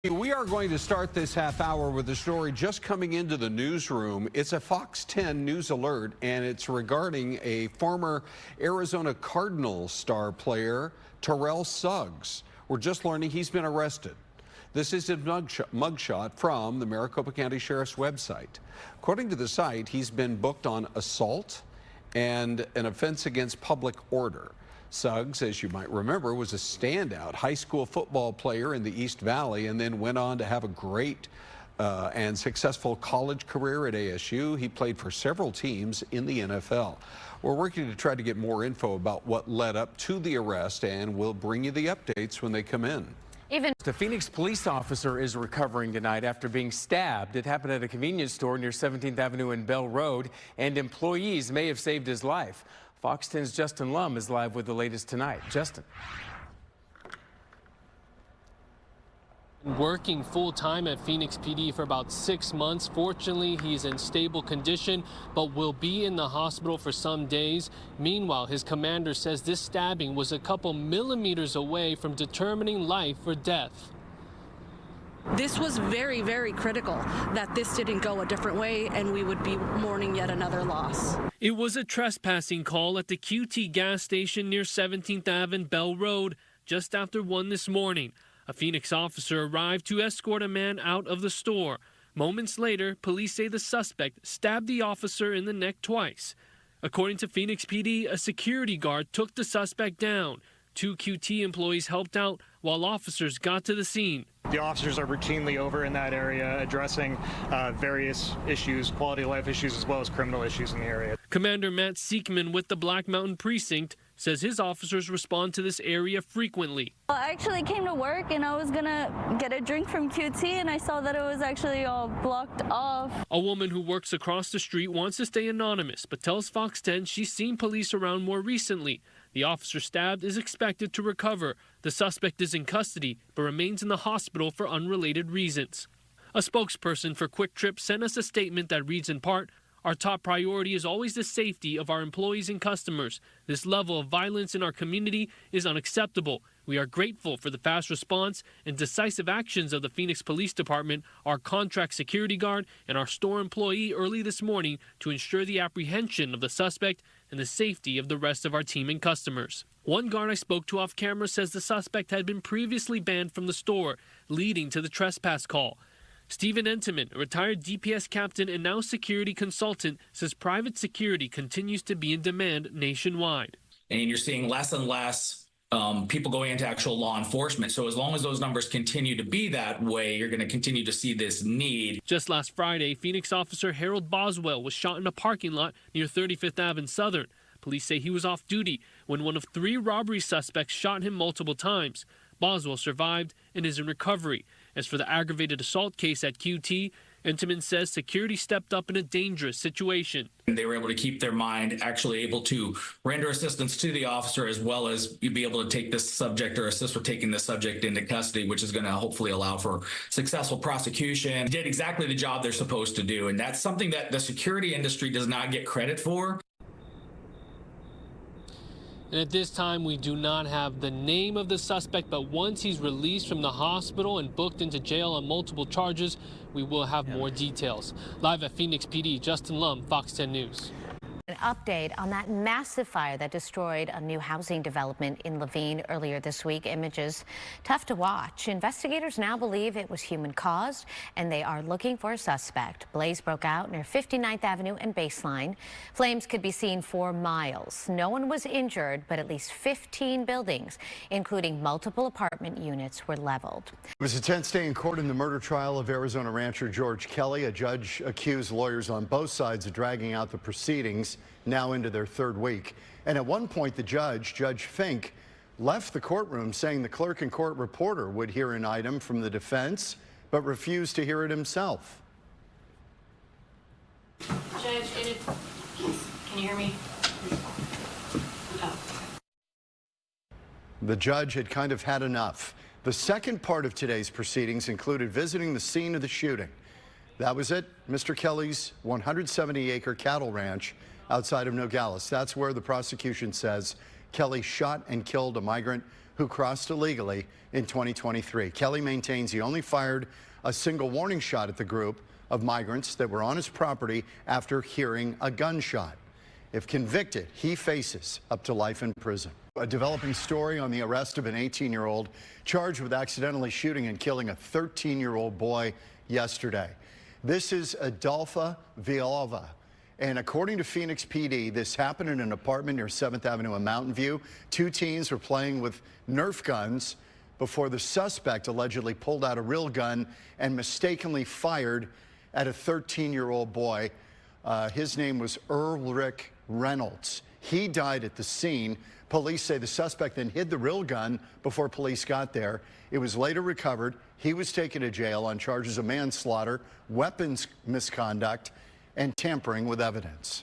We are going to start this half hour with a story just coming into the newsroom. It's a Fox 10 news alert, and it's regarding a former Arizona Cardinals star player, Terrell Suggs. We're just learning he's been arrested. This is a mugshot from the Maricopa County Sheriff's website. According to the site, he's been booked on assault and an offense against public order. Suggs, as you might remember, was a standout high school football player in the East Valley and then went on to have a great and successful college career at ASU. He played for several teams in the NFL. We're working to try to get more info about what led up to the arrest, and we'll bring you the updates when they come in. The Phoenix police officer is recovering tonight after being stabbed. It happened at a convenience store near 17th Avenue and Bell Road, and employees may have saved his life. Fox 10's Justin Lum is live with the latest tonight. Justin. Working full-time at Phoenix PD for about 6 months. Fortunately, he's in stable condition, but will be in the hospital for some days. Meanwhile, his commander says this stabbing was a couple millimeters away from determining life or death. This was very, very critical that this didn't go a different way and we would be mourning yet another loss. It was a trespassing call at the QT gas station near 17th Ave and Bell Road just after 1 this morning. A Phoenix officer arrived to escort a man out of the store. Moments later, police say the suspect stabbed the officer in the neck twice. According to Phoenix PD, a security guard took the suspect down. 2 QT employees helped out while officers got to the scene. The officers are routinely over in that area addressing various issues, quality of life issues, as well as criminal issues in the area. Commander Matt Siekman with the Black Mountain Precinct says his officers respond to this area frequently. Well, I actually came to work and I was gonna get a drink from QT and I saw that it was actually all blocked off. A woman who works across the street wants to stay anonymous, but tells Fox 10 she's seen police around more recently. The officer stabbed is expected to recover. The suspect is in custody, but remains in the hospital for unrelated reasons. A spokesperson for Quick Trip sent us a statement that reads in part, "Our top priority is always the safety of our employees and customers. This level of violence in our community is unacceptable. We are grateful for the fast response and decisive actions of the Phoenix Police Department, our contract security guard, and our store employee early this morning to ensure the apprehension of the suspect and the safety of the rest of our team and customers." One guard I spoke to off camera says the suspect had been previously banned from the store, leading to the trespass call. Stephen Entenman, a retired DPS captain and now security consultant, says private security continues to be in demand nationwide. And you're seeing less and less people going into actual law enforcement. So as long as those numbers continue to be that way, you're going to continue to see this need. Just last Friday, Phoenix officer Harold Boswell was shot in a parking lot near 35th Ave and Southern. Police say he was off duty when one of 3 robbery suspects shot him multiple times. Boswell survived and is in recovery. As for the aggravated assault case at QT, Entenman says security stepped up in a dangerous situation. They were able to keep their mind, actually able to render assistance to the officer, as well as be able to take this subject or assist with taking this subject into custody, which is going to hopefully allow for successful prosecution. Did exactly the job they're supposed to do, and that's something that the security industry does not get credit for. And at this time, we do not have the name of the suspect, but once he's released from the hospital and booked into jail on multiple charges, we will have more details. Live at Phoenix PD, Justin Lum, Fox 10 News. An update on that massive fire that destroyed a new housing development in LaVine earlier this week. Images tough to watch. Investigators now believe it was human caused, and they are looking for a suspect. Blaze broke out near 59th Avenue and Baseline. Flames could be seen for miles. No one was injured, but at least 15 buildings, including multiple apartment units, were leveled. It was a tense day in court in the murder trial of Arizona rancher George Kelly. A judge accused lawyers on both sides of dragging out the proceedings, now into their 3rd week. And at one point, the judge, Judge Fink, left the courtroom saying the clerk and court reporter would hear an item from the defense, but refused to hear it himself. Judge, can you hear me? Oh. The judge had kind of had enough. The second part of today's proceedings included visiting the scene of the shooting. That was at Mr. Kelly's 170-acre cattle ranch outside of Nogales. That's where the prosecution says Kelly shot and killed a migrant who crossed illegally in 2023. Kelly maintains he only fired a single warning shot at the group of migrants that were on his property after hearing a gunshot. If convicted, he faces up to life in prison. A developing story on the arrest of an 18-year-old charged with accidentally shooting and killing a 13-year-old boy yesterday. This is Adolfa Villalva. And according to Phoenix PD, this happened in an apartment near 7th Avenue in Mountain View. Two teens were playing with Nerf guns before the suspect allegedly pulled out a real gun and mistakenly fired at a 13-year-old boy. His name was Ulrich Reynolds. He died at the scene. Police say the suspect then hid the real gun before police got there. It was later recovered. He was taken to jail on charges of manslaughter, weapons misconduct, and tampering with evidence.